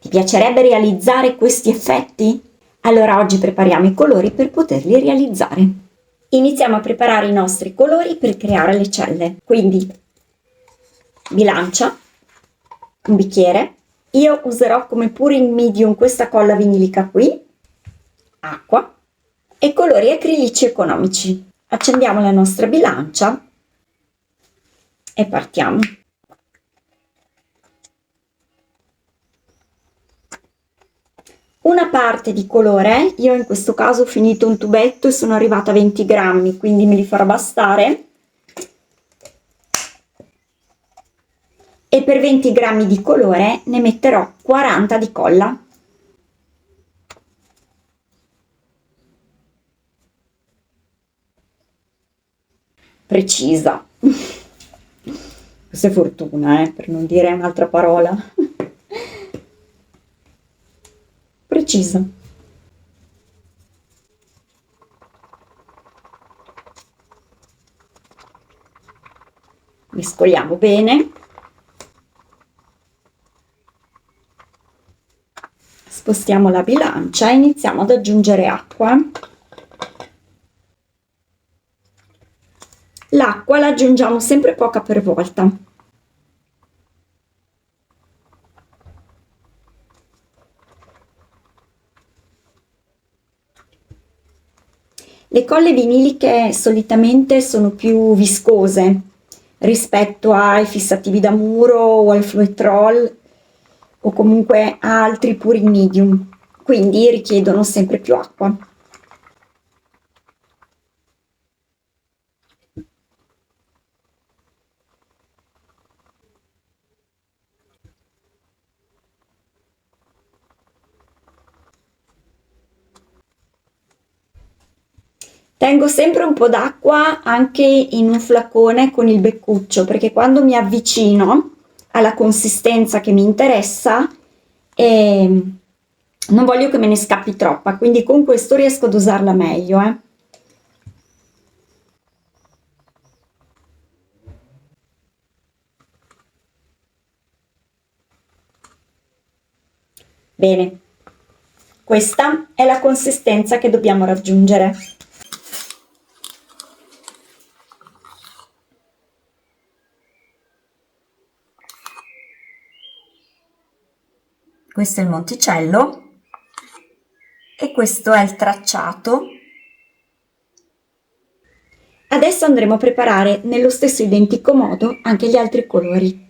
Ti piacerebbe realizzare questi effetti? Allora oggi prepariamo i colori per poterli realizzare. Iniziamo a preparare i nostri colori per creare le celle. Quindi bilancia, un bicchiere. Io userò come pouring medium questa colla vinilica qui, acqua e colori acrilici economici. Accendiamo la nostra bilancia e partiamo. Una parte di colore, io in questo caso ho finito un tubetto e sono arrivata a 20 grammi, quindi me li farò bastare. E per 20 grammi di colore ne metterò 40 di colla. Precisa. Questa è fortuna, per non dire un'altra parola. Precisa. Mescoliamo bene. Spostiamo la bilancia e iniziamo ad aggiungere acqua. L'acqua la aggiungiamo sempre poca per volta. Le colle viniliche solitamente sono più viscose rispetto ai fissativi da muro o al Floetrol o comunque a altri pouring medium, quindi richiedono sempre più acqua. Tengo sempre un po' d'acqua anche in un flacone con il beccuccio, perché quando mi avvicino alla consistenza che mi interessa non voglio che me ne scappi troppa, quindi con questo riesco ad usarla meglio. Bene, questa è la consistenza che dobbiamo raggiungere. Questo è il monticello e questo è il tracciato. Adesso andremo a preparare nello stesso identico modo anche gli altri colori.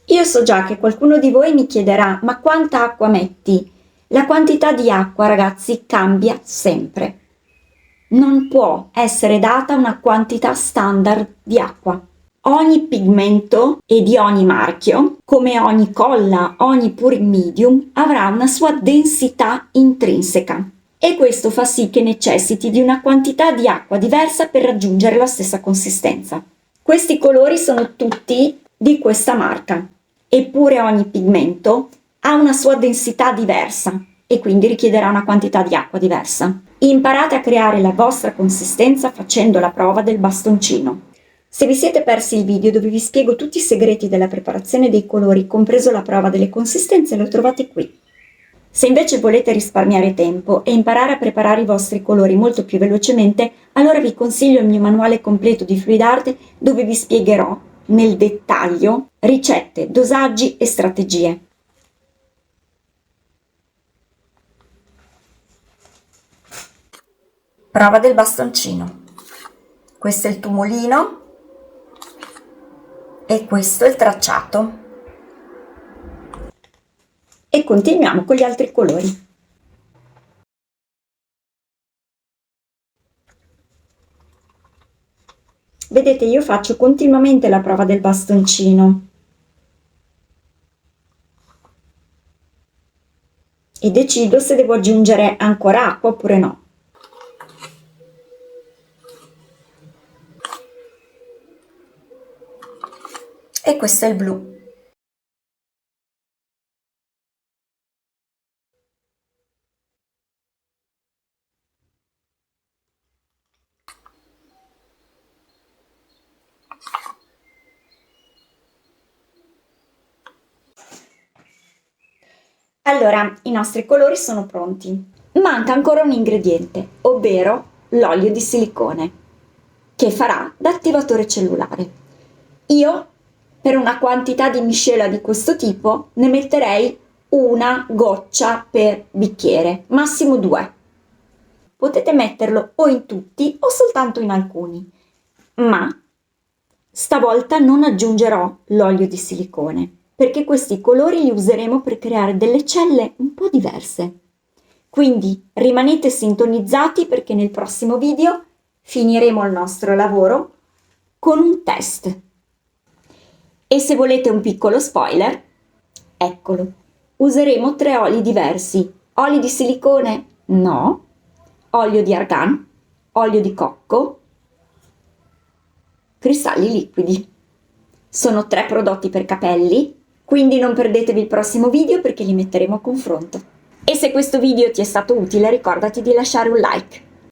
Io so già che qualcuno di voi mi chiederà: ma quanta acqua metti? La quantità di acqua, ragazzi, cambia sempre. Non può essere data una quantità standard di acqua. Ogni pigmento e di ogni marchio, come ogni colla, ogni pouring medium, avrà una sua densità intrinseca e questo fa sì che necessiti di una quantità di acqua diversa per raggiungere la stessa consistenza. Questi colori sono tutti di questa marca, eppure ogni pigmento ha una sua densità diversa e quindi richiederà una quantità di acqua diversa. Imparate a creare la vostra consistenza facendo la prova del bastoncino. Se vi siete persi il video dove vi spiego tutti i segreti della preparazione dei colori, compreso la prova delle consistenze, lo trovate qui. Se invece volete risparmiare tempo e imparare a preparare i vostri colori molto più velocemente, allora vi consiglio il mio manuale completo di Fluid Art dove vi spiegherò nel dettaglio ricette, dosaggi e strategie. Prova del bastoncino. Questo è il tumulino e questo è il tracciato. E continuiamo con gli altri colori. Vedete, io faccio continuamente la prova del bastoncino e decido se devo aggiungere ancora acqua oppure no. E questo è il blu. Allora, i nostri colori sono pronti. Manca ancora un ingrediente, ovvero l'olio di silicone, che farà da attivatore cellulare. Io, per una quantità di miscela di questo tipo, ne metterei una goccia per bicchiere, massimo 2. Potete metterlo o in tutti o soltanto in alcuni, ma stavolta non aggiungerò l'olio di silicone, perché questi colori li useremo per creare delle celle un po' diverse. Quindi rimanete sintonizzati perché nel prossimo video finiremo il nostro lavoro con un test. E se volete un piccolo spoiler, eccolo. Useremo 3 oli diversi. Oli di silicone? No. Olio di argan, olio di cocco, cristalli liquidi. Sono 3 prodotti per capelli, quindi non perdetevi il prossimo video perché li metteremo a confronto. E se questo video ti è stato utile, ricordati di lasciare un like.